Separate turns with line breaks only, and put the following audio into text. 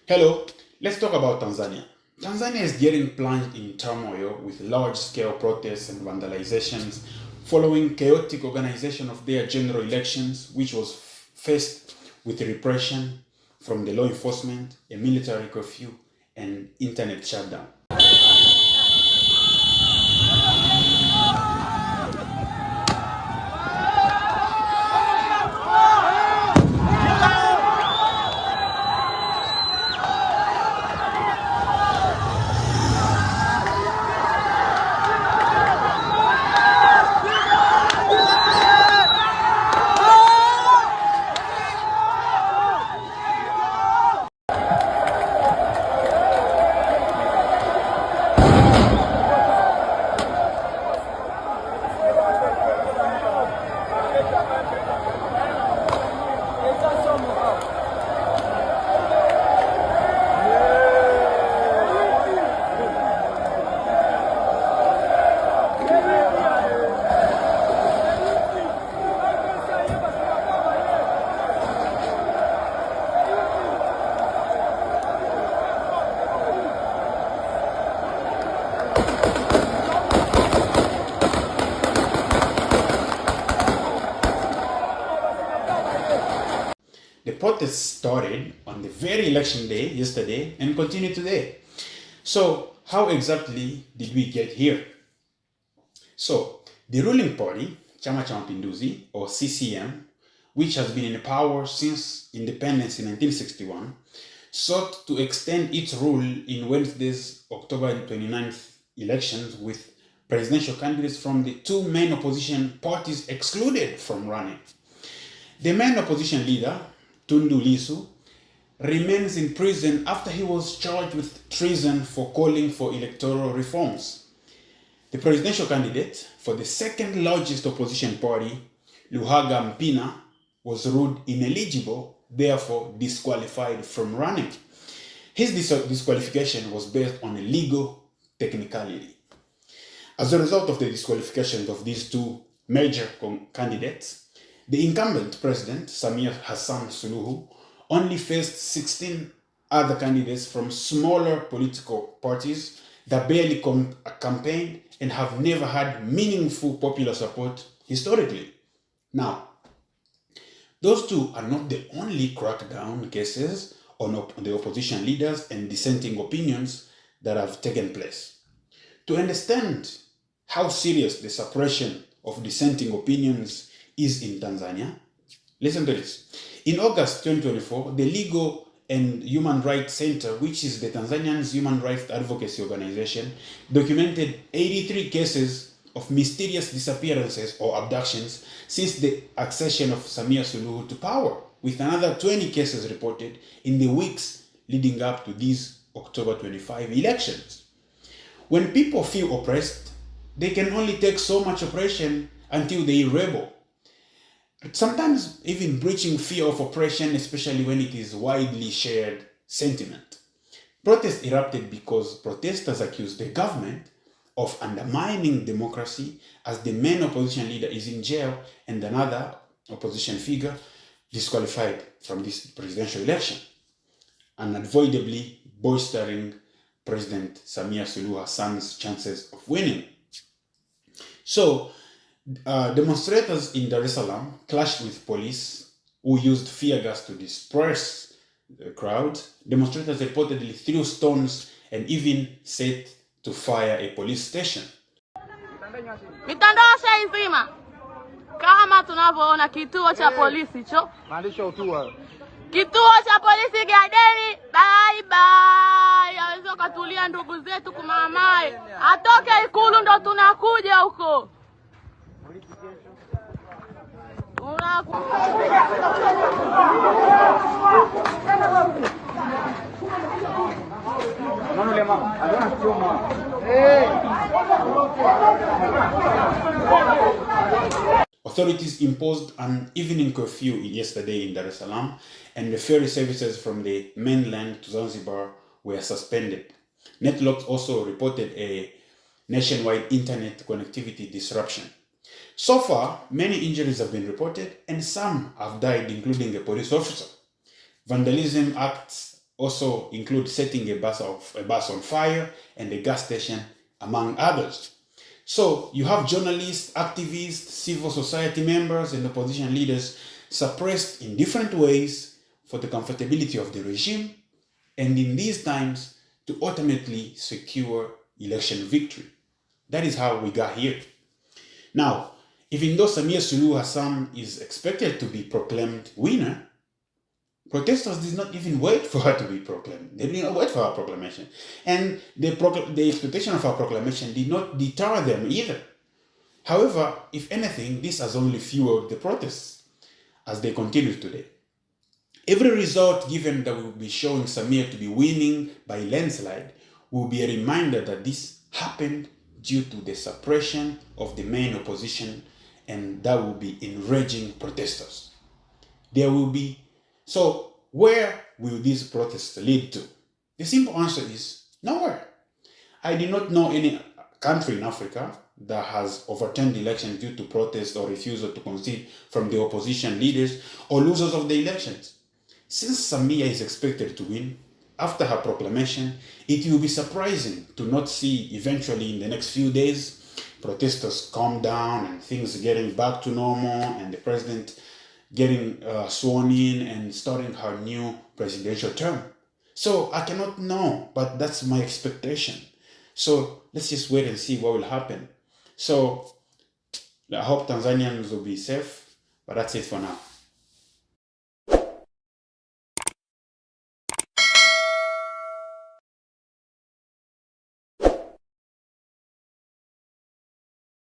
Hello, let's talk about Tanzania. Tanzania is getting plunged in turmoil with large-scale protests and vandalizations following chaotic organization of their general elections, which was faced with repression from the law enforcement, a military curfew, and internet shutdown. The protests started on the very election day yesterday and continue today. So, how exactly did we get here? So, the ruling party, Chama cha Mapinduzi, or CCM, which has been in power since independence in 1961, sought to extend its rule in Wednesday's October 29th elections with presidential candidates from the two main opposition parties excluded from running. The main opposition leader, Tundu Lissu, remains in prison after he was charged with treason for calling for electoral reforms. The presidential candidate for the second largest opposition party, Luhaga Mpina, was ruled ineligible, therefore disqualified from running. His disqualification was based on a legal technicality. As a result of the disqualification of these two major candidates, the incumbent president, Samia Hassan Suluhu, only faced 16 other candidates from smaller political parties that barely campaigned and have never had meaningful popular support historically. Now, those two are not the only crackdown cases on the opposition leaders and dissenting opinions that have taken place. To understand how serious the suppression of dissenting opinions is in Tanzania, listen to this. In August 2024, the Legal and Human Rights Center, which is the Tanzanian's human rights advocacy organization, documented 83 cases of mysterious disappearances or abductions since the accession of Samia Suluhu to power, with another 20 cases reported in the weeks leading up to these October 25 elections. When people feel oppressed, they can only take so much oppression until they rebel. Sometimes even breaching fear of oppression, especially when it is widely shared sentiment. Protests erupted because protesters accused the government of undermining democracy as the main opposition leader is in jail and another opposition figure disqualified from this presidential election, unavoidably bolstering President Samia Suluhu Hassan's chances of winning. So, demonstrators in Dar es Salaam clashed with police who used tear gas to disperse the crowd. Demonstrators reportedly threw stones and even set to fire a police station.
Mitandao shaizima kama tunavyoona kituo cha polisi cho. Kituo cha polisi Gadeni, bye bye. Aweza katulia ndugu zetu kumamae. Atoke Ikulu ndo tunakuja huko.
Authorities imposed an evening curfew yesterday in Dar es Salaam, and the ferry services from the mainland to Zanzibar were suspended. Networks also reported a nationwide internet connectivity disruption. So far, many injuries have been reported and some have died, including a police officer. Vandalism acts also include setting a bus on fire and a gas station, among others. So you have journalists, activists, civil society members, and opposition leaders suppressed in different ways for the comfortability of the regime, and in these times to ultimately secure election victory. That is how we got here. Now, even though Samia Suluhu Hassan is expected to be proclaimed winner, protesters did not even wait for her to be proclaimed. They did not wait for her proclamation. And the expectation of her proclamation did not deter them either. However, if anything, this has only fueled the protests as they continue today. Every result given that will be showing Samia to be winning by landslide will be a reminder that this happened due to the suppression of the main opposition, and that will be enraging protesters. So where will these protests lead to? The simple answer is nowhere. I do not know any country in Africa that has overturned elections due to protest or refusal to concede from the opposition leaders or losers of the elections. Since Samia is expected to win, after her proclamation, it will be surprising to not see eventually in the next few days protesters calm down and things getting back to normal and the president getting sworn in and starting her new presidential term. So I cannot know, but that's my expectation. So let's just wait and see what will happen. So I hope Tanzanians will be safe, but that's it for now.